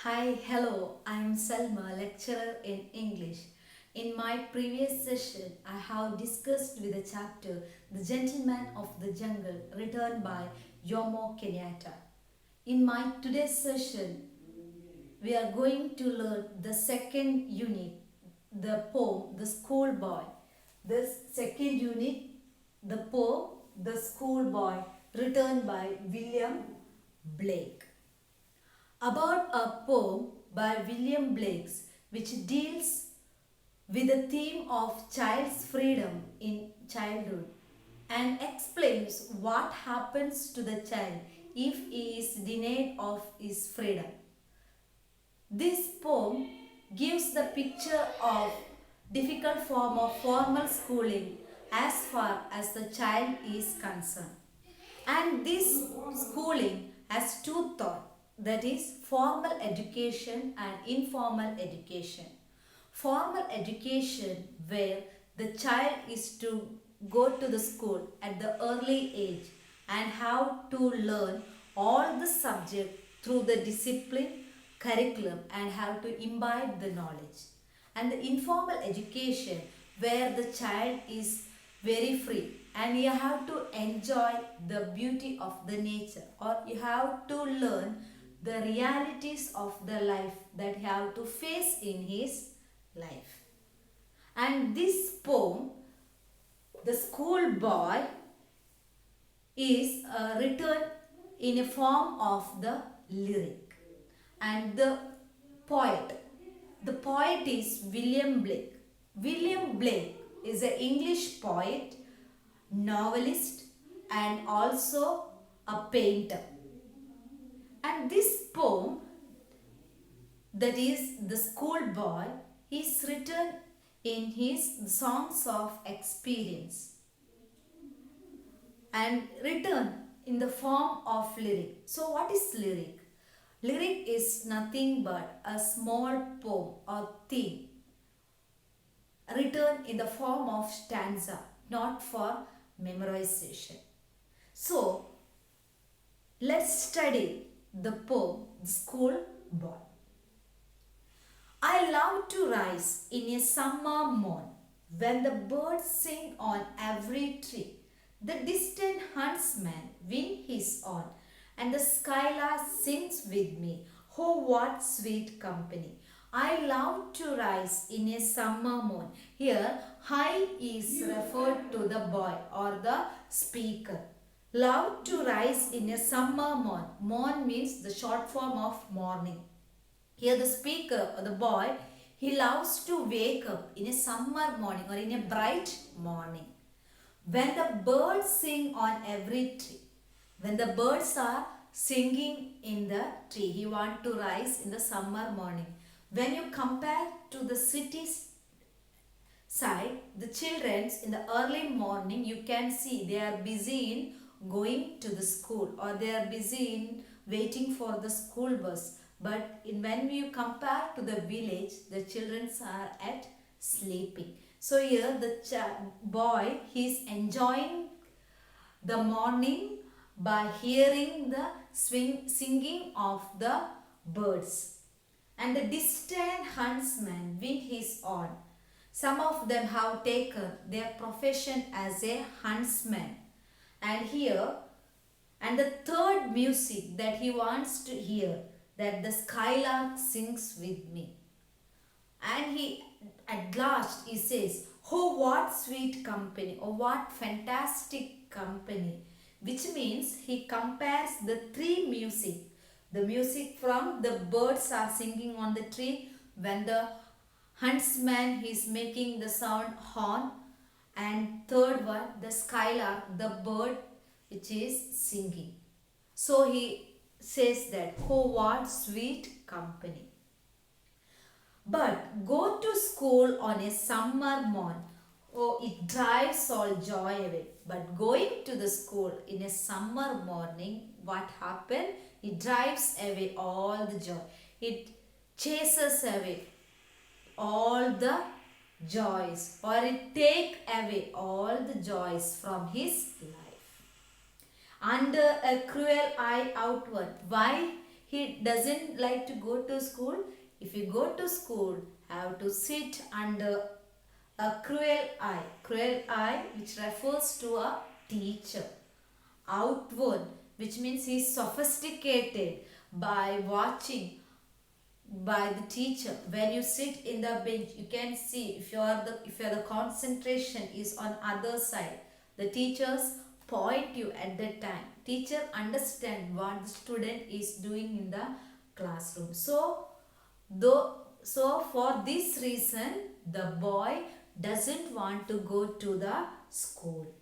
Hi, hello, I am Salma, lecturer in English. In my previous session, I have discussed with the chapter The Gentleman of the Jungle, written by Jomo Kenyatta. In my today's session, we are going to learn the second unit, the poem, The Schoolboy. This second unit, the poem, The Schoolboy, written by William Blake. About a poem by William Blake which deals with the theme of child's freedom in childhood and explains what happens to the child if he is denied of his freedom. This poem gives the picture of difficult form of formal schooling as far as the child is concerned. And this schooling has two thoughts, that is formal education and informal education. Formal education where the child is to go to the school at the early age and have to learn all the subject through the discipline, curriculum and have to imbibe the knowledge. And the informal education where the child is very free and you have to enjoy the beauty of the nature, or you have to learn the realities of the life that you have to face in his life. And this poem, The Schoolboy, is written in a form of the lyric. And the poet is William Blake. William Blake is an English poet, novelist and also a painter. And this poem, that is The Schoolboy, is written in his Songs of Experience and written in the form of lyric. So what is lyric? Lyric is nothing but a small poem or theme written in the form of stanza, not for memorization. So let's study the poem The Schoolboy. I love to rise in a summer morn when the birds sing on every tree. The distant huntsman wind his horn and the skylark sings with me. Oh, what sweet company! I love to rise in a summer morn. Here, I is referred to the boy or the speaker. Love to rise in a summer morn. Morn means the short form of morning. Here the speaker or the boy, he loves to wake up in a summer morning or in a bright morning. When the birds sing on every tree. When the birds are singing in the tree, he wants to rise in the summer morning. When you compare to the cities side, the children in the early morning, you can see they are busy in going to the school or they are busy in waiting for the school bus. But when you compare to the village, the children are at sleeping. So here the boy, he is enjoying the morning by hearing the singing of the birds. And the distant huntsman with his horn. Some of them have taken their profession as a huntsman. And here, and the third music that he wants to hear, that the skylark sings with me. And he, at last, he says, oh, what sweet company, oh, what fantastic company. Which means he compares the three music. The music from the birds are singing on the tree when the huntsman is making the sound horn, and third one, the skylark, the bird which is singing. So he says that, oh, what sweet company. But go to school on a summer morn, oh, it drives all joy away. But going to the school in a summer morning, what happened? It drives away all the joy. It chases away all the joys, or it take away all the joys from his life. Under a cruel eye outward, why he doesn't like to go to school. If you go to school, have to sit under a cruel eye which refers to a teacher. Outward, which means he is sophisticated by watching by the teacher. When you sit in the bench, you can see if the concentration is on other side, the teachers point you at that time. Teacher understand what the student is doing in the classroom. So for this reason, the boy doesn't want to go to the school.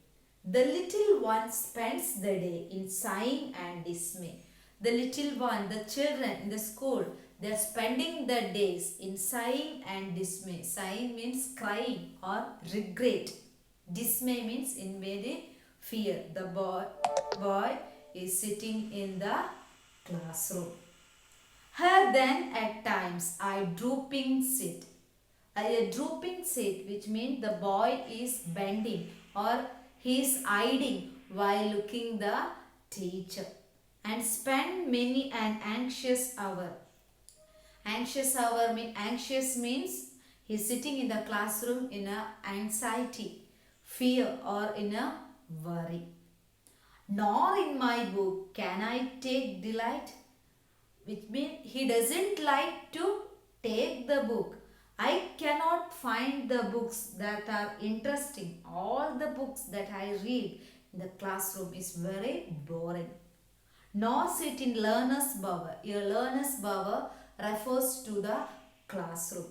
The little one spends the day in sighing and dismay. The little one, the children in the school, they are spending the days in sighing and dismay. Sighing means crying or regret. Dismay means in very fear. The boy is sitting in the classroom. Here then at times I drooping sit. A drooping sit, which means the boy is bending or he is hiding while looking the teacher, and spend many an anxious hour. Anxious means he is sitting in the classroom in a anxiety, fear, or in a worry. Nor in my book can I take delight, which means he doesn't like to take the book. I cannot find the books that are interesting. All the books that I read in the classroom is very boring. Nor sit in learner's bower. Your learner's bower refers to the classroom.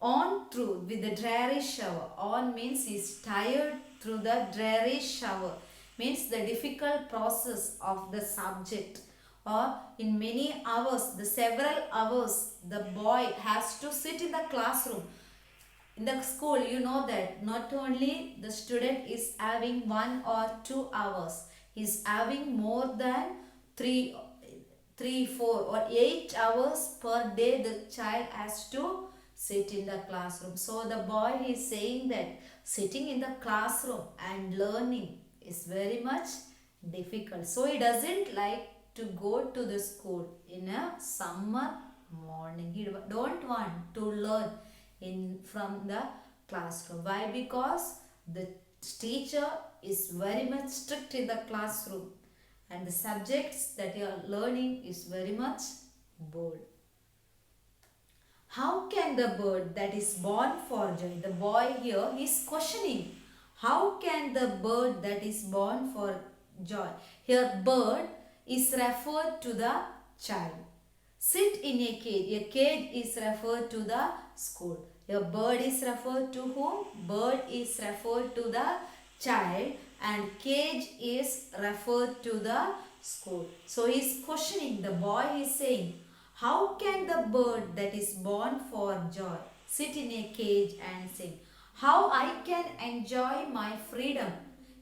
On through with the dreary shower. On means he is tired through the dreary shower. Means the difficult process of the subject. Or in many hours, the several hours, the boy has to sit in the classroom. In the school, you know that not only the student is having 1 or 2 hours, he is having more than 3, 4 or 8 hours per day. The child has to sit in the classroom. So the boy is saying that sitting in the classroom and learning is very much difficult. So he doesn't like to go to the school in a summer morning. He don't want to learn from the classroom. Why? Because the teacher is very much strict in the classroom and the subjects that you are learning is very much bored. How can the bird that is born for joy? The boy here is questioning. How can the bird that is born for joy? Here bird is referred to the child. Sit in a cage. A cage is referred to the school. A bird is referred to whom? Bird is referred to the child and cage is referred to the school. So he is questioning. The boy is saying, how can the bird that is born for joy sit in a cage and sing? How I can enjoy my freedom?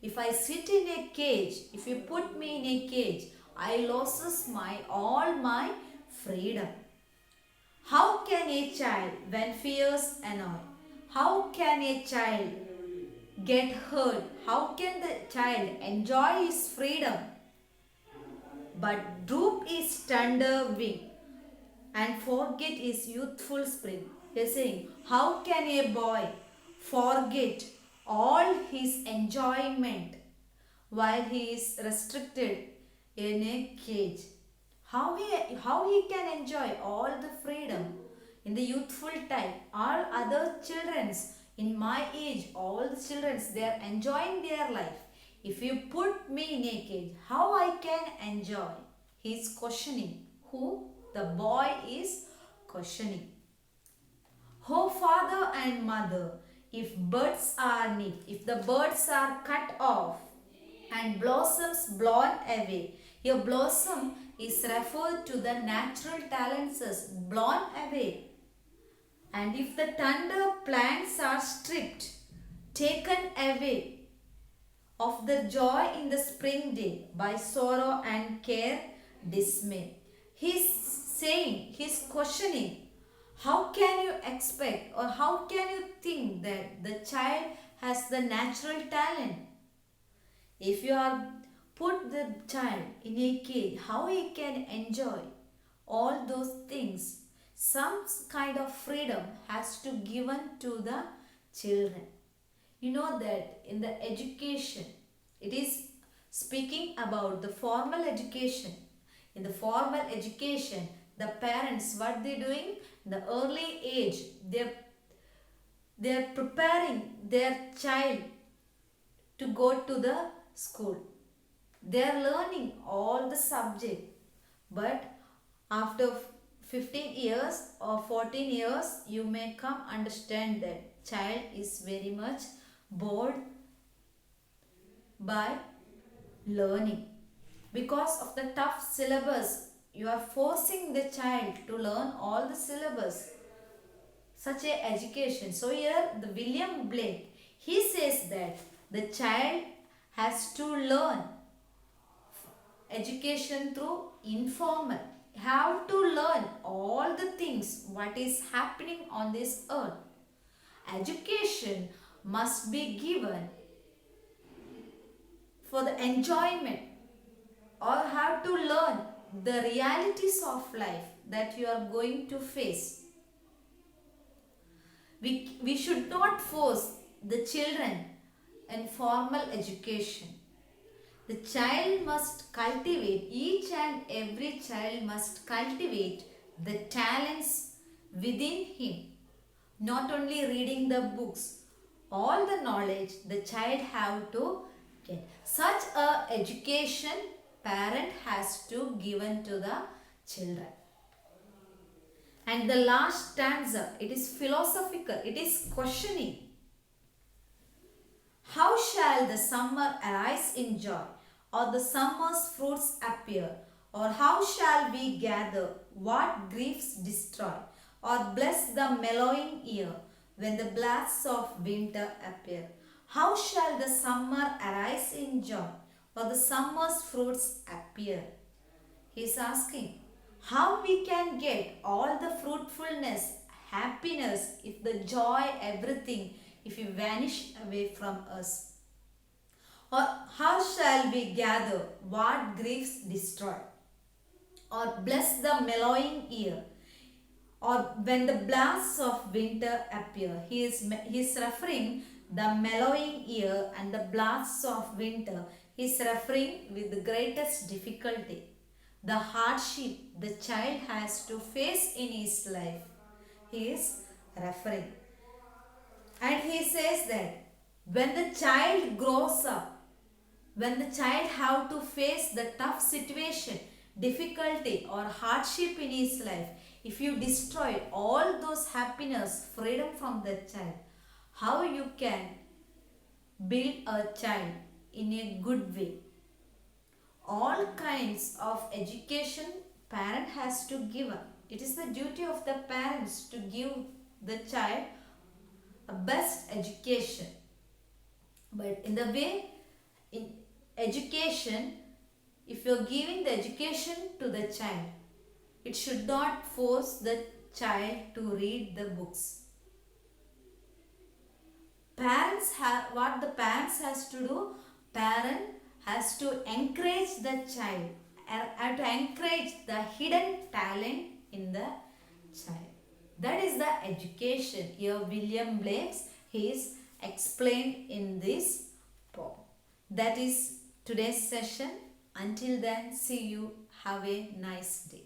If I sit in a cage, if you put me in a cage, I loses all my freedom. How can a child, when fears annoy, how can a child get hurt? How can the child enjoy his freedom? But droop his tender wing and forget his youthful spring. He is saying, how can a boy forget all his enjoyment while he is restricted in a cage? How he can enjoy all the freedom in the youthful time? All other children in my age, all the children, they are enjoying their life. If you put me in a cage, how I can enjoy? He is questioning. Who? The boy is questioning. Oh father and mother, if birds are nipped, if the birds are cut off and blossoms blown away. Your blossom is referred to the natural talents as blown away. And if the tender plants are stripped, taken away of the joy in the spring day by sorrow and care, dismay. He's saying, he's questioning, how can you expect or how can you think that the child has the natural talent? If you are put the child in a cage, how he can enjoy all those things. Some kind of freedom has to given to the children. You know that in the education, it is speaking about the formal education. In the formal education, the parents, what they doing? In the early age, they're preparing their child to go to the school. They're learning all the subject. But after 15 years or 14 years, you may come understand that child is very much bored by learning. Because of the tough syllabus, you are forcing the child to learn all the syllabus. Such a education. So here the William Blake, he says that the child has to learn education through informal. Have to learn all the things what is happening on this earth. Education must be given for the enjoyment, or have to learn the realities of life that you are going to face. We should not force the children in formal education. The child must cultivate, each and every child must cultivate the talents within him. Not only reading the books, all the knowledge the child have to get. Such a education parent has to given to the children. And the last stanza, it is philosophical, it is questioning. How shall the summer arise in joy, or the summer's fruits appear? Or how shall we gather what griefs destroy, or bless the mellowing ear when the blasts of winter appear? How shall the summer arise in joy, or the summer's fruits appear? He is asking how we can get all the fruitfulness, happiness, if the joy, everything, if it vanish away from us. Or how shall we gather what griefs destroy, or bless the mellowing ear, or when the blasts of winter appear? He is referring the mellowing ear and the blasts of winter. He is referring with the greatest difficulty, the hardship the child has to face in his life. He is referring. And he says that when the child grows up, when the child have to face the tough situation, difficulty or hardship in his life, if you destroy all those happiness, freedom from the child, how you can build a child in a good way? All kinds of education parent has to give up. It is the duty of the parents to give the child a best education. But in the way, in education, if you are giving the education to the child, it should not force the child to read the books. Parents have, what the parents has to do, parent has to encourage the child, have to encourage the hidden talent in the child. That is the education. Here William Blake's, he is explained in this poem. That is today's session. Until then, see you. Have a nice day.